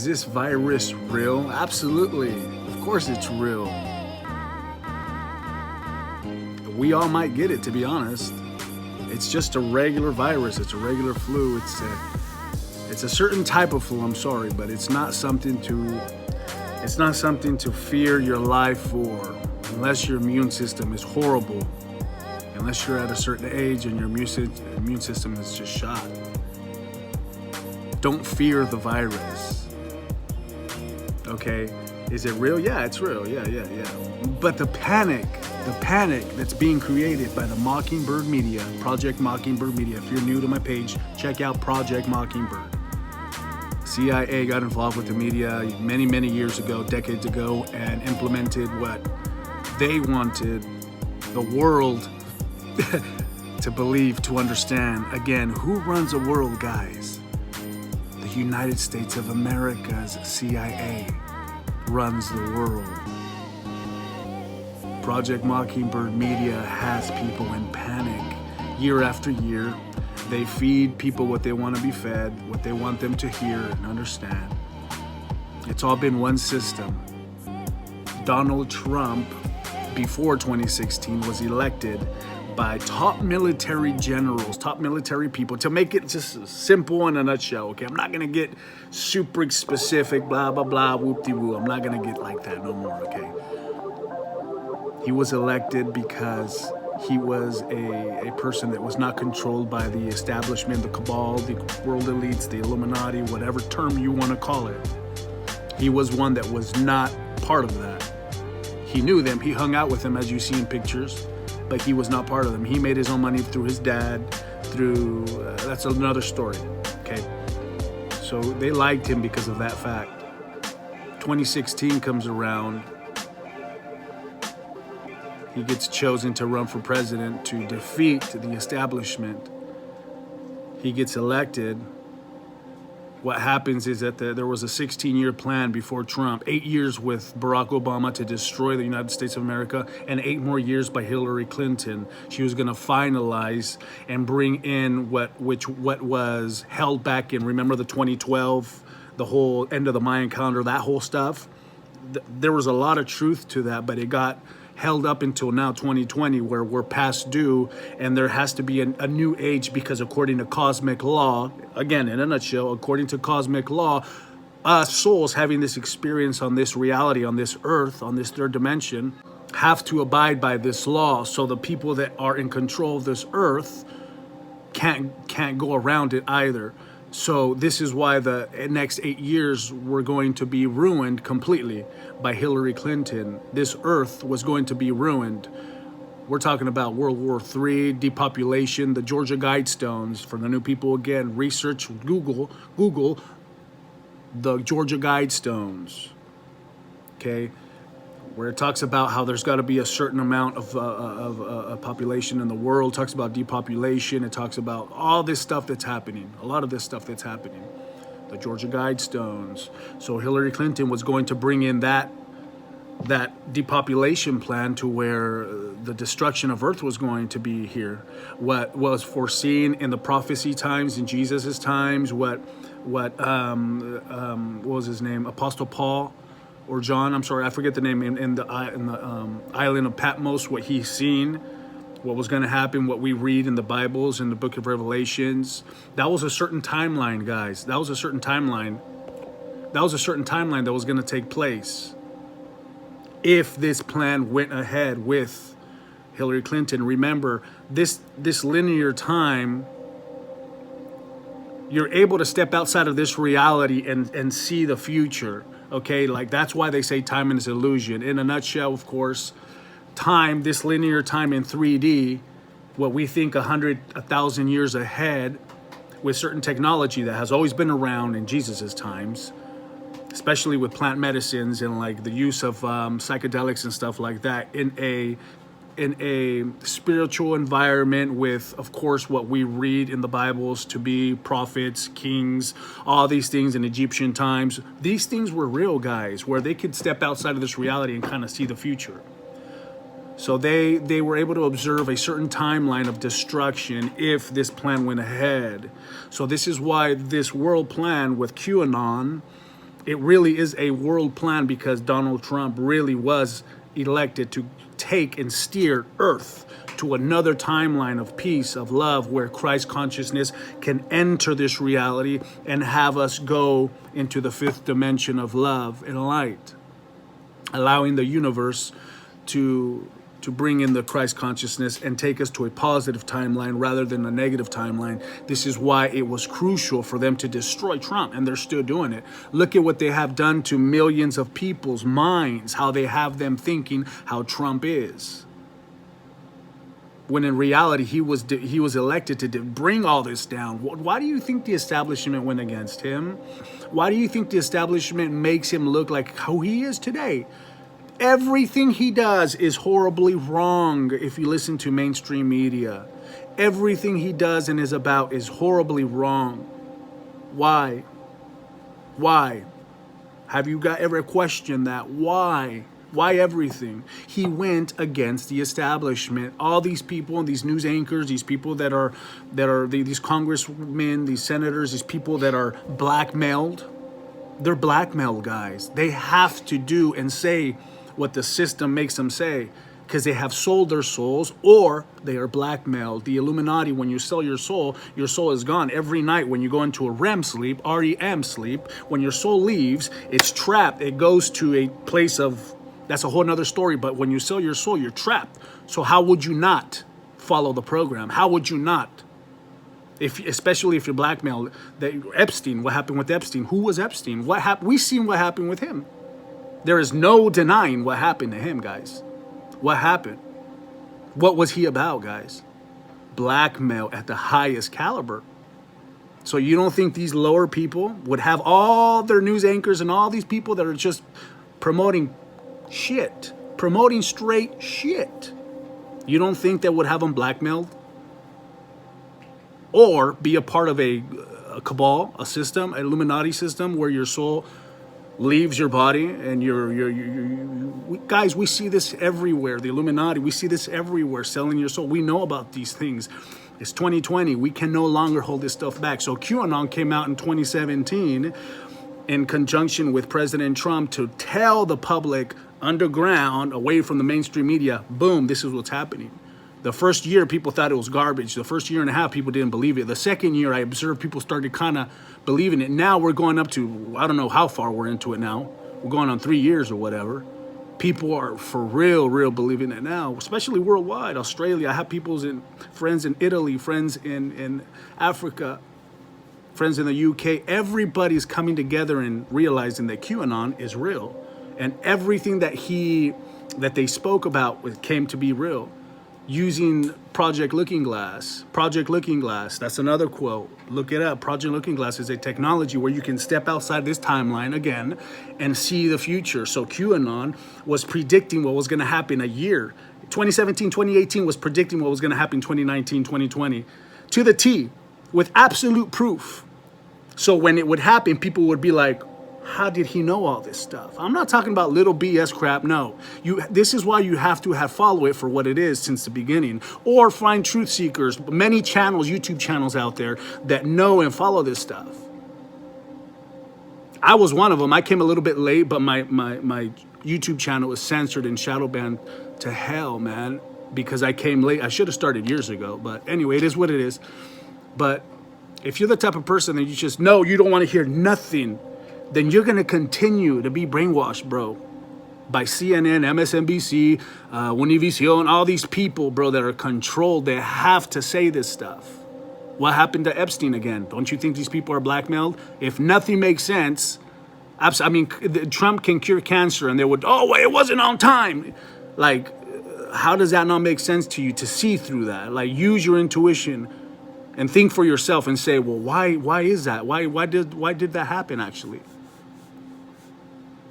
Is this virus real? Absolutely. Of course it's real. We all might get it, to be honest. It's just a regular virus. It's a regular flu. It's a certain type of flu, I'm sorry, but it's not something to fear your life for, unless your immune system is horrible. Unless you're at a certain age and your immune system is just shot. Don't fear the virus. Okay? Is it real? Yeah, it's real. Yeah. But the panic that's being created by the Mockingbird Media, Project Mockingbird Media. If you're new to my page, check out Project Mockingbird. CIA got involved with the media many years ago, decades ago, and implemented what they wanted the world to believe, to understand. Again, who runs the world, guys? The United States of America's CIA runs the world. Project Mockingbird Media has people in panic year after year. They feed people what they want to be fed, what they want them to hear and understand. It's all been one system. Donald Trump, before 2016, was elected by top military generals, top military people, to make it just simple in a nutshell, okay? I'm not gonna get super specific, blah, blah, blah, whoop-de-woo. I'm not gonna get like that no more, okay? He was elected because he was a person that was not controlled by the establishment, the cabal, the world elites, the Illuminati, whatever term you want to call it. He was one that was not part of that. He knew them, he hung out with them, as you see in pictures, but he was not part of them. He made his own money through his dad, that's another story, okay? So they liked him because of that fact. 2016 comes around. He gets chosen to run for president to defeat the establishment. He gets elected. What happens is that there was a 16-year plan before Trump, 8 years with Barack Obama to destroy the United States of America, and 8 more years by Hillary Clinton. She was going to finalize and bring in what was held back in, remember the 2012, the whole end of the Mayan calendar, that whole stuff. There was a lot of truth to that, but it got held up until now, 2020, where we're past due, and there has to be a new age, because according to cosmic law, again, in a nutshell, according to cosmic law, us souls having this experience on this reality, on this earth, on this third dimension, have to abide by this law. So the people that are in control of this earth can't go around it either. So this is why the next 8 years were going to be ruined completely by Hillary Clinton. This earth was going to be ruined. We're talking about World War III, depopulation, the Georgia Guidestones. For the new people, again, research, Google the Georgia Guidestones, okay? Where it talks about how there's got to be a certain amount of population in the world. It talks about depopulation. It talks about all this stuff that's happening, a lot of this stuff that's happening, the Georgia Guidestones. So Hillary Clinton was going to bring in that depopulation plan to where the destruction of Earth was going to be here. What was foreseen in the prophecy times, in Jesus's times, what was his name? Apostle Paul, or John, I'm sorry, I forget the name, in the island of Patmos, what he's seen, what was going to happen, what we read in the Bibles, in the book of Revelations. That was a certain timeline, guys. That was a certain timeline that was going to take place if this plan went ahead with Hillary Clinton. Remember, this linear time, you're able to step outside of this reality and see the future. Okay, like that's why they say time is illusion. In a nutshell, of course, time, this linear time in 3D, what we think 1,000 years ahead, with certain technology that has always been around in Jesus's times, especially with plant medicines and like the use of psychedelics and stuff like that, in a spiritual environment with, of course, what we read in the Bibles to be prophets, kings, all these things in Egyptian times. These things were real, guys, where they could step outside of this reality and kind of see the future. So they were able to observe a certain timeline of destruction if this plan went ahead. So this is why this world plan with QAnon It really is a world plan because Donald Trump really was elected to take and steer Earth to another timeline of peace, of love, where Christ consciousness can enter this reality and have us go into the fifth dimension of love and light, allowing the universe to bring in the Christ consciousness and take us to a positive timeline rather than a negative timeline. This is why it was crucial for them to destroy Trump, and they're still doing it. Look at what they have done to millions of people's minds, how they have them thinking how Trump is. When in reality, he was elected to bring all this down. Why do you think the establishment went against him? Why do you think the establishment makes him look like how he is today? Everything he does is horribly wrong if you listen to mainstream media. Everything he does and is about is horribly wrong. Why? Why? Have you ever questioned that? Why? Why everything? He went against the establishment. All these people and these news anchors, these people that are these congressmen, these senators, these people that are blackmailed, they're blackmailed guys. They have to do and say what the system makes them say because they have sold their souls or they are blackmailed. The Illuminati, when you sell your soul is gone. Every night when you go into a REM sleep, REM sleep, when your soul leaves, it's trapped. It goes to a place of, that's a whole nother story, but when you sell your soul, you're trapped. So how would you not follow the program? How would you not? Especially if you're blackmailed. Epstein, what happened with Epstein? Who was Epstein? What happened? We've seen what happened with him. There is no denying what happened to him, guys. What happened? What was he about, guys? Blackmail at the highest caliber. So you don't think these lower people would have all their news anchors and all these people that are just promoting shit, promoting straight shit? You don't think that would have them blackmailed? Or be a part of a cabal, a system, an Illuminati system where your soul leaves your body and guys, we see this everywhere. The Illuminati, we see this everywhere, selling your soul. We know about these things. It's 2020. We can no longer hold this stuff back. So QAnon came out in 2017 in conjunction with President Trump to tell the public underground, away from the mainstream media, boom, this is what's happening. The first year, people thought it was garbage. The first year and a half, people didn't believe it. The second year, I observed people started kind of believing it. Now we're going up to, I don't know how far we're into it now. We're going on 3 years or whatever. People are for real believing it now, especially worldwide. Australia, I have friends in Italy, friends in Africa, friends in the UK. Everybody's coming together and realizing that QAnon is real. And everything that they spoke about came to be real. Using Project Looking Glass. Project Looking Glass, that's another quote. Look it up. Project Looking Glass is a technology where you can step outside this timeline again and see the future. So QAnon was predicting what was going to happen a year. 2017, 2018 was predicting what was going to happen 2019, 2020 to the T with absolute proof. So when it would happen, people would be like, how did he know all this stuff? I'm not talking about little BS crap. No, this is why you have to follow it for what it is since the beginning, or find truth seekers, many channels, YouTube channels out there that know and follow this stuff. I was one of them. I came a little bit late, but my YouTube channel was censored and shadow banned to hell, man, because I came late. I should have started years ago, but anyway, it is what it is. But if you're the type of person that you just know you don't want to hear nothing, then you're going to continue to be brainwashed, bro, by CNN, MSNBC, Univision, all these people, bro, that are controlled. They have to say this stuff. What happened to Epstein again? Don't you think these people are blackmailed? If nothing makes sense, I mean, Trump can cure cancer and they would, oh, wait, it wasn't on time. Like, how does that not make sense to you to see through that? Like, use your intuition and think for yourself and say, well, why is that? Why did that happen actually?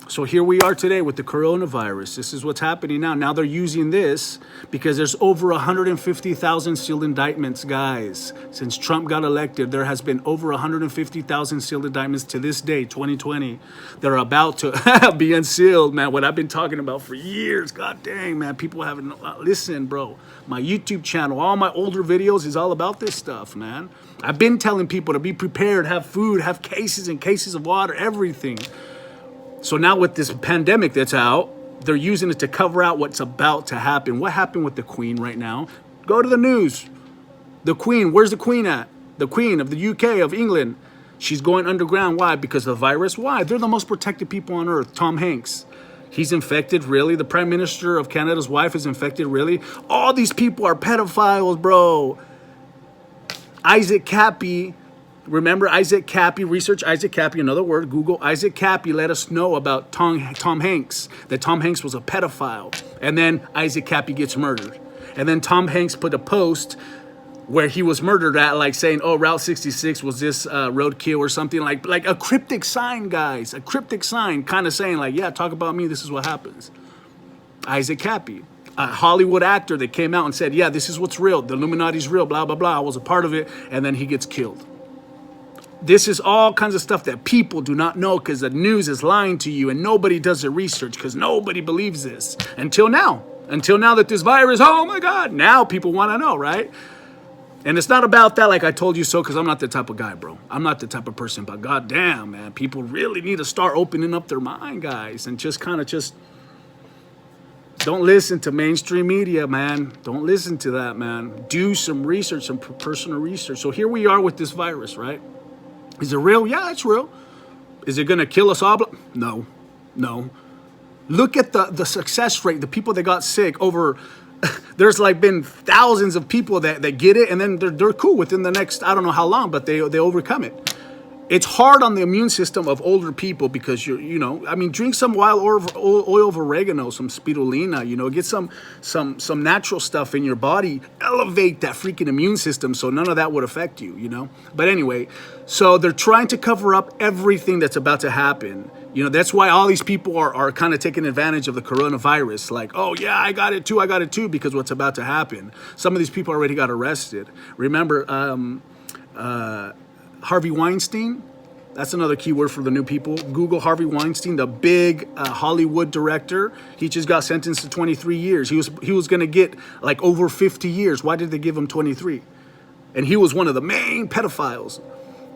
So here we are today with the coronavirus. This is what's happening now. Now they're using this because there's over 150,000 sealed indictments, guys. Since Trump got elected, there has been over 150,000 sealed indictments to this day, 2020. They're about to be unsealed, man. What I've been talking about for years. God dang, man. People haven't, listen, bro. My YouTube channel, all my older videos is all about this stuff, man. I've been telling people to be prepared, have food, have cases and cases of water, everything. So now with this pandemic that's out, they're using it to cover out what's about to happen. What happened with the Queen right now? Go to the news. The Queen, where's the Queen at? The Queen of the UK, of England. She's going underground. Why? Because of the virus. Why? They're the most protected people on earth. Tom Hanks. He's infected, really. The Prime Minister of Canada's wife is infected, really. All these people are pedophiles, bro. Isaac Cappy, remember Isaac Cappy, research Isaac Cappy, another word, Google Isaac Cappy let us know about Tom Hanks, that Tom Hanks was a pedophile. And then Isaac Cappy gets murdered. And then Tom Hanks put a post where he was murdered at, like saying, oh, Route 66 was this roadkill or something, like a cryptic sign, guys, a cryptic sign, kind of saying like, yeah, talk about me, this is what happens. Isaac Cappy, a Hollywood actor that came out and said, yeah, this is what's real, the Illuminati's real, blah, blah, blah, I was a part of it, and then he gets killed. This is all kinds of stuff that people do not know because the news is lying to you and nobody does the research because nobody believes this until now that this virus, oh my God, now people want to know, right? And it's not about that, like I told you so, because I'm not the type of guy, bro. I'm not the type of person, but goddamn, man, people really need to start opening up their mind, guys, and just kind of just don't listen to mainstream media, man. Don't listen to that, man. Do some research, some personal research. So here we are with this virus, right? Is it real? Yeah, it's real. Is it going to kill us all? No, no. Look at the success rate, the people that got sick over... There's like been thousands of people that get it and then they're cool within the next, I don't know how long, but they overcome it. It's hard on the immune system of older people because I mean, drink some wild oil of oregano, some spirulina, get some natural stuff in your body, elevate that freaking immune system so none of that would affect you, But anyway, so they're trying to cover up everything that's about to happen. That's why all these people are kind of taking advantage of the coronavirus. Like, oh, yeah, I got it too, because what's about to happen. Some of these people already got arrested. Remember Harvey Weinstein? That's another keyword for the new people. Google Harvey Weinstein, the big Hollywood director. He just got sentenced to 23 years. He was going to get like over 50 years. Why did they give him 23? And he was one of the main pedophiles.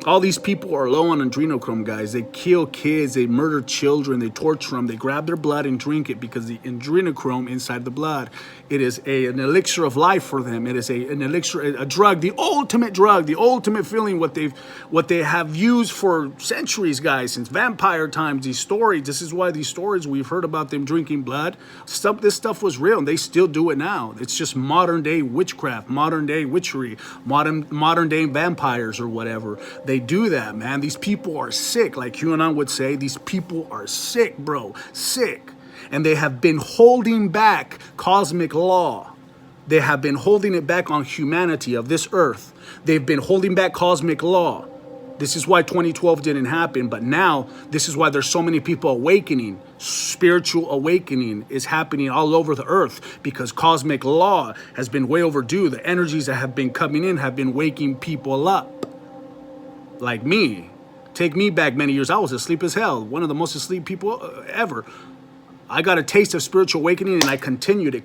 All these people are low on adrenochrome, guys. They kill kids, they murder children, they torture them, they grab their blood and drink it because the adrenochrome inside the blood, it is an elixir of life for them. It is an elixir, a drug, the ultimate feeling, what they have used for centuries, guys, since vampire times. These stories, this is why these stories we've heard about them drinking blood. This stuff was real, and they still do it now. It's just modern day witchcraft, modern day witchery, modern day vampires or whatever. They do that, man. These people are sick. Like QAnon would say, these people are sick, bro. Sick. And they have been holding back cosmic law. They have been holding it back on humanity of this earth. They've been holding back cosmic law. This is why 2012 didn't happen. But now, this is why there's so many people awakening. Spiritual awakening is happening all over the earth because cosmic law has been way overdue. The energies that have been coming in have been waking people up. Like me. Take me back many years. I was asleep as hell. One of the most asleep people ever. I got a taste of spiritual awakening and I continued it.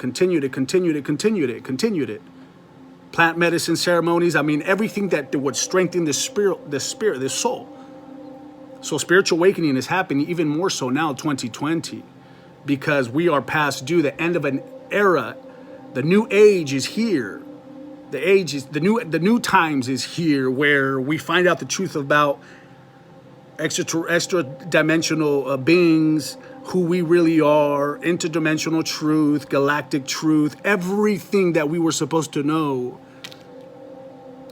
Plant medicine ceremonies. I mean, everything that would strengthen the spirit, the soul. So spiritual awakening is happening even more so now, 2020, because we are past due. The end of an era. The new age is here. The new times is here where we find out the truth about extra dimensional beings, who we really are, interdimensional truth, galactic truth. Everything that we were supposed to know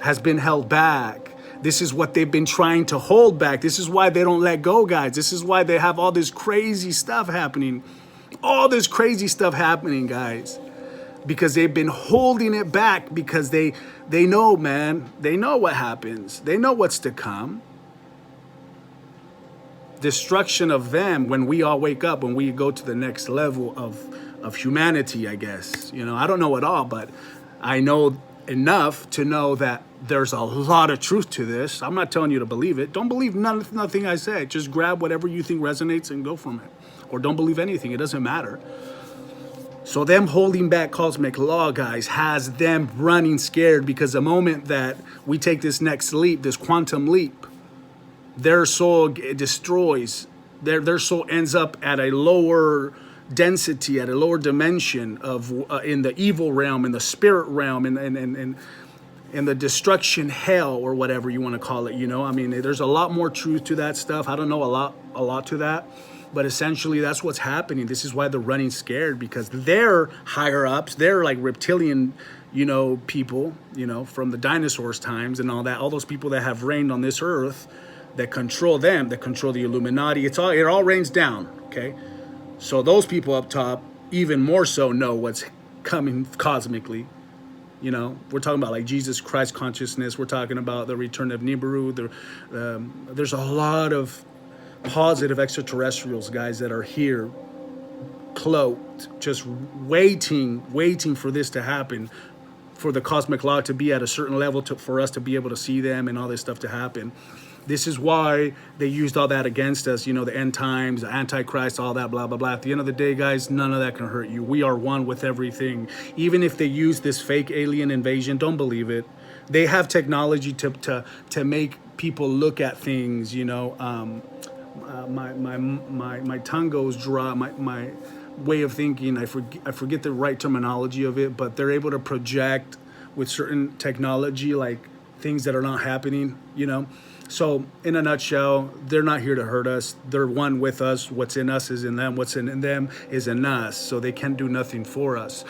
has been held back. This is what they've been trying to hold back. This is why they don't let go, guys. This is why they have all this crazy stuff happening. All this crazy stuff happening, guys. Because they've been holding it back because they know, man. They know what happens. They know what's to come. Destruction of them when we all wake up, when we go to the next level of humanity, I guess. I don't know it all, but I know enough to know that there's a lot of truth to this. I'm not telling you to believe it. Don't believe nothing I say. Just grab whatever you think resonates and go from it. Or don't believe anything. It doesn't matter. So them holding back cosmic law, guys, has them running scared because the moment that we take this next leap, this quantum leap, their soul destroys Their soul ends up at a lower density, at a lower dimension of in the evil realm, in the spirit realm, in the destruction hell, or whatever you want to call it. I mean, there's a lot more truth to that stuff. I don't know a lot to that, but essentially that's what's happening. This is why they're running scared, because they're higher ups. They're like reptilian, people, from the dinosaurs times and all that. All those people that have reigned on this earth, that control them, that control the Illuminati. It all rains down. Okay, so those people up top even more so know what's coming cosmically. We're talking about like Jesus Christ consciousness. We're talking about the return of Nibiru. There's a lot of positive extraterrestrials, guys, that are here, cloaked, just waiting for this to happen, for the cosmic law to be at a certain level, for us to be able to see them and all this stuff to happen. This is why they used all that against us, the end times, the Antichrist, all that, blah, blah, blah. At the end of the day, guys, none of that can hurt you. We are one with everything. Even if they use this fake alien invasion, don't believe it. They have technology to make people look at things, my tongue goes dry, my way of thinking, I forget the right terminology of it, but they're able to project with certain technology, like things that are not happening, So in a nutshell, they're not here to hurt us. They're one with us. What's in us is in them. What's in them is in us. So they can do nothing for us.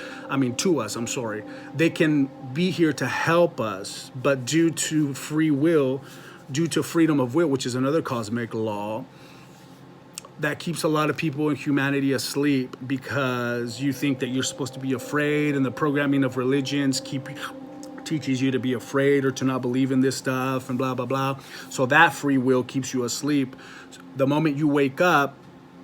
To us, I'm sorry. They can be here to help us, but due to free will, due to freedom of will, which is another cosmic law, that keeps a lot of people in humanity asleep, because you think that you're supposed to be afraid, and the programming of religions teaches you to be afraid or to not believe in this stuff and blah, blah, blah. So that free will keeps you asleep. The moment you wake up,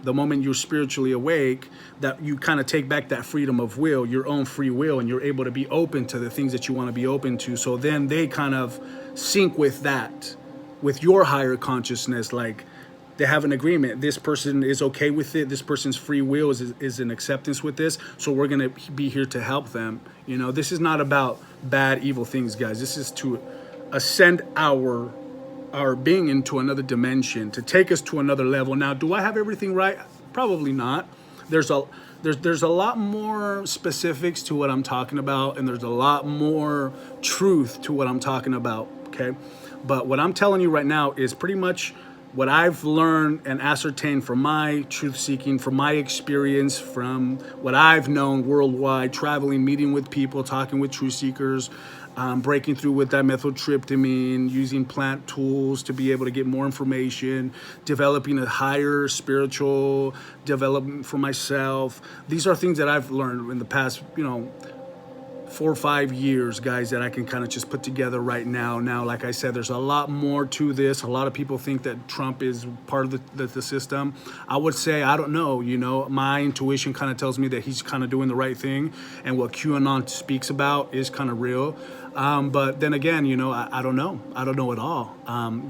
the moment you're spiritually awake, that you kind of take back that freedom of will, your own free will, and you're able to be open to the things that you want to be open to. So then they kind of sync with that, with your higher consciousness. Like, they have an agreement. This person is okay with it. This person's free will is in acceptance with this. So we're going to be here to help them. This is not about bad, evil things, guys. This is to ascend our being into another dimension, to take us to another level. Now, do I have everything right? Probably not. There's a lot more specifics to what I'm talking about, and there's a lot more truth to what I'm talking about, okay? But what I'm telling you right now is pretty much what I've learned and ascertained from my truth seeking, from my experience, from what I've known worldwide, traveling, meeting with people, talking with truth seekers, breaking through with dimethyltryptamine, using plant tools to be able to get more information, developing a higher spiritual development for myself. These are things that I've learned in the past, 4 or 5 years, guys, that I can kind of just put together right now. Now, like I said, there's a lot more to this. A lot of people think that Trump is part of the system. I would say, I don't know, my intuition kind of tells me that he's kind of doing the right thing, and what QAnon speaks about is kind of real. But then again, I don't know. I don't know at all.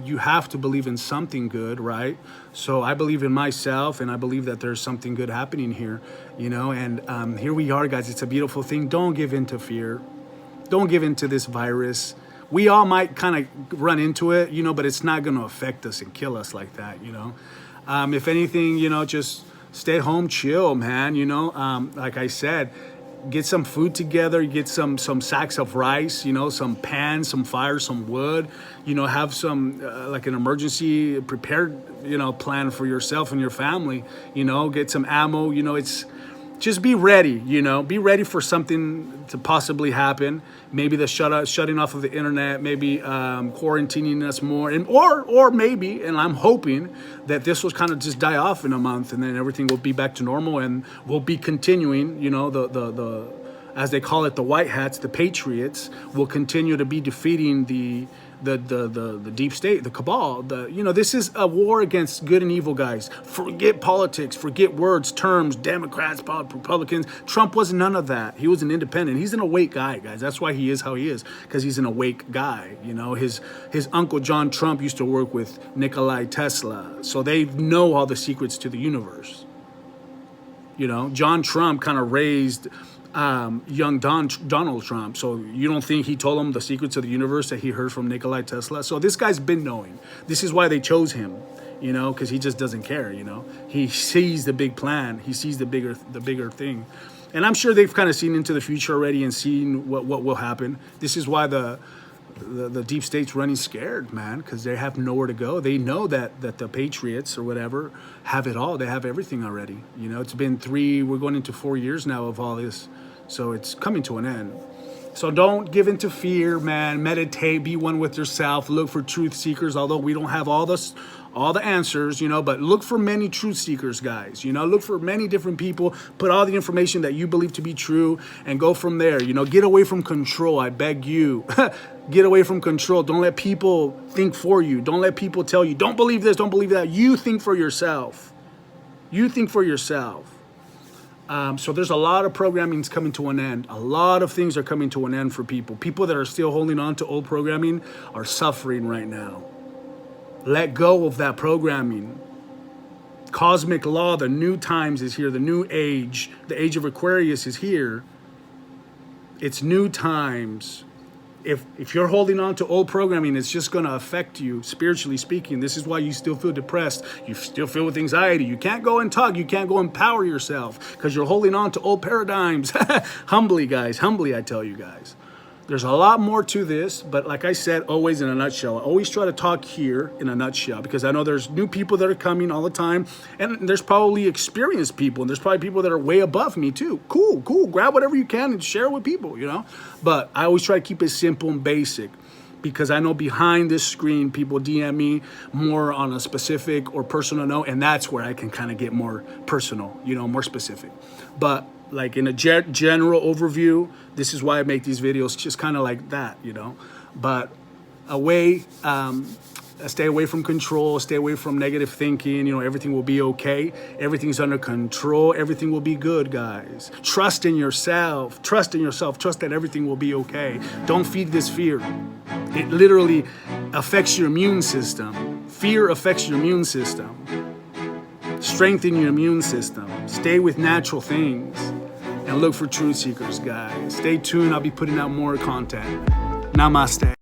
You have to believe in something good, right? So I believe in myself, and I believe that there's something good happening here, and here we are, guys. It's a beautiful thing. Don't give in to fear. Don't give in to this virus. We all might kind of run into it, but it's not going to affect us and kill us like that, If anything, just stay home, chill, man, like I said, get some food together, get some sacks of rice, some pans, some fire, some wood, have some like an emergency prepared, plan for yourself and your family, get some ammo, it's just be ready, be ready for something to possibly happen. Maybe the shutting off of the internet, maybe quarantining us more, and or maybe, and I'm hoping that this will kind of just die off in a month, and then everything will be back to normal, and we'll be continuing, the as they call it, the white hats, the patriots, will continue to be defeating the deep state, the cabal. This is a war against good and evil, guys. Forget politics, forget words, terms, Democrats, Republicans. Trump was none of that. He was an independent. He's an awake guy, guys. That's why he is how he is, because he's an awake guy. His uncle John Trump used to work with Nikola Tesla, so they know all the secrets to the universe. John Trump kind of raised young Donald Trump. So you don't think he told him the secrets of the universe that he heard from Nikola Tesla? So this guy's been knowing. This is why they chose him. you know, because he just doesn't care, you know. He sees the big plan. He sees the bigger thing. And I'm sure they've kind of seen into the future already and seen what will happen. This is why the deep state's running scared, man, because they have nowhere to go. They know that the Patriots or whatever have it all. They have everything already. You know, it's been we're going into 4 years now of all this. So it's coming to an end. So don't give into fear, man. Meditate, be one with yourself. Look for truth seekers, although we don't have all the answers, you know, but look for many truth seekers, guys. You know, look for many different people. Put all the information that you believe to be true and go from there. You know, get away from control. I beg you. Get away from control. Don't let people think for you. Don't let people tell you, don't believe this, don't believe that. You think for yourself. You think for yourself. So there's a lot of programming's coming to an end. A lot of things are coming to an end for people. People that are still holding on to old programming are suffering right now. Let go of that programming. Cosmic law, the new times is here. The new age, the age of Aquarius is here. It's new times. If you're holding on to old programming, it's just going to affect you, spiritually speaking. This is why you still feel depressed. You still feel with anxiety. You can't go and talk. You can't go empower yourself because you're holding on to old paradigms. Humbly, guys. Humbly, I tell you guys. There's a lot more to this, but like I said, always in a nutshell. I always try to talk here in a nutshell because I know there's new people that are coming all the time, and there's probably experienced people, and there's probably people that are way above me too. Cool. Grab whatever you can and share with people, you know? But I always try to keep it simple and basic because I know behind this screen, people DM me more on a specific or personal note, and that's where I can kind of get more personal, you know, more specific. But like in a general overview, this is why I make these videos just kind of like that, you know. But stay away from control, stay away from negative thinking, you know, everything will be okay. Everything's under control. Everything will be good, guys. Trust in yourself. Trust in yourself. Trust that everything will be okay. Don't feed this fear. It literally affects your immune system. Fear affects your immune system. Strengthen your immune system. Stay with natural things. And look for truth seekers, guys. Stay tuned. I'll be putting out more content. Namaste.